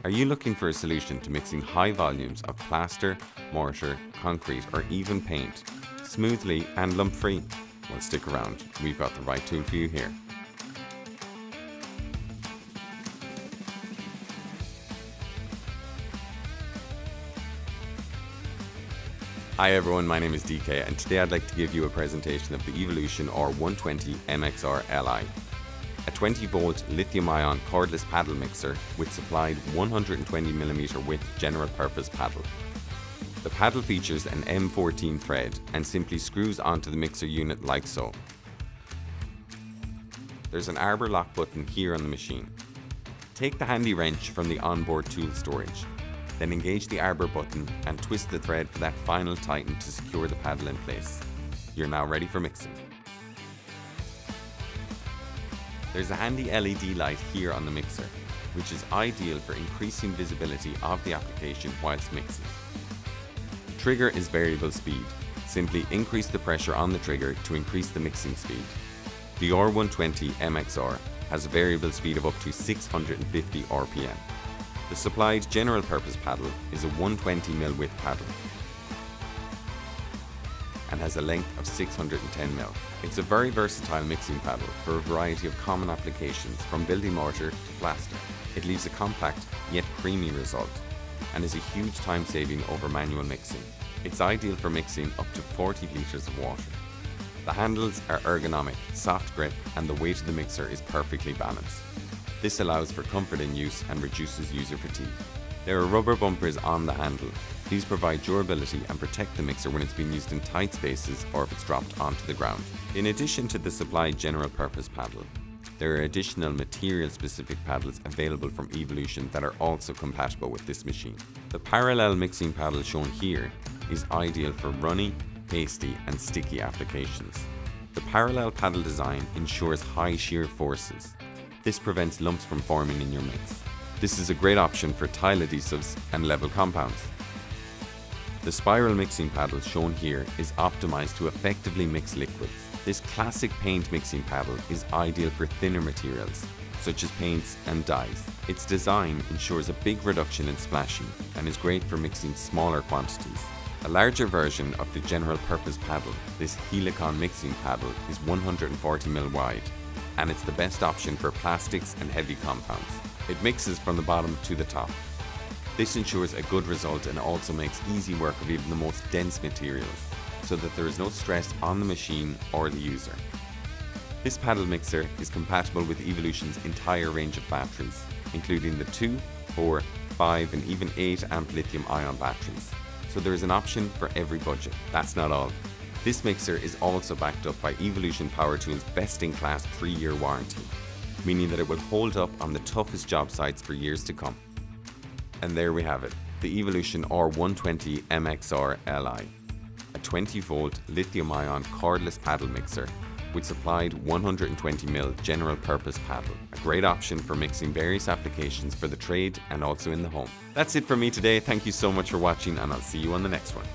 Are you looking for a solution to mixing high volumes of plaster, mortar, concrete or even paint smoothly and lump-free? Well, stick around, we've got the right tool for you here. Hi everyone, my name is DK and today I'd like to give you a presentation of the Evolution R120MXR-Li, a 20-volt lithium-ion cordless paddle mixer with supplied 120mm width general-purpose paddle. The paddle features an M14 thread and simply screws onto the mixer unit like so. There's an arbor lock button here on the machine. Take the handy wrench from the onboard tool storage. Then engage the arbor button and twist the thread for that final tighten to secure the paddle in place. You're now ready for mixing. There's a handy LED light here on the mixer, which is ideal for increasing visibility of the application whilst mixing. The trigger is variable speed. Simply increase the pressure on the trigger to increase the mixing speed. The R120MXR has a variable speed of up to 650 RPM. The supplied general purpose paddle is a 120mm width paddle and has a length of 610mm. It's a very versatile mixing paddle for a variety of common applications from building mortar to plaster. It leaves a compact yet creamy result and is a huge time saving over manual mixing. It's ideal for mixing up to 40 litres of water. The handles are ergonomic, soft grip and the weight of the mixer is perfectly balanced. This allows for comfort in use and reduces user fatigue. There are rubber bumpers on the handle. These provide durability and protect the mixer when it's being used in tight spaces or if it's dropped onto the ground. In addition to the supplied general purpose paddle, there are additional material-specific paddles available from Evolution that are also compatible with this machine. The parallel mixing paddle shown here is ideal for runny, pasty and sticky applications. The parallel paddle design ensures high shear forces. This prevents lumps from forming in your mix. This is a great option for tile adhesives and level compounds. The spiral mixing paddle shown here is optimized to effectively mix liquids. This classic paint mixing paddle is ideal for thinner materials, such as paints and dyes. Its design ensures a big reduction in splashing and is great for mixing smaller quantities. A larger version of the general purpose paddle, this Helicon mixing paddle is 140mm wide, and it's the best option for plastics and heavy compounds. It mixes from the bottom to the top. This ensures a good result and also makes easy work of even the most dense materials, so that there is no stress on the machine or the user. This paddle mixer is compatible with Evolution's entire range of batteries, including the 2, 4, 5 and even 8 amp lithium-ion batteries. So there is an option for every budget. That's not all. This mixer is also backed up by Evolution Power Tools' best-in-class 3-year warranty, meaning that it will hold up on the toughest job sites for years to come. And there we have it, the Evolution R120MXR-Li, a 20-volt lithium-ion cordless paddle mixer with supplied 120mm general purpose paddle. A great option for mixing various applications for the trade and also in the home. That's it for me today. Thank you so much for watching and I'll see you on the next one.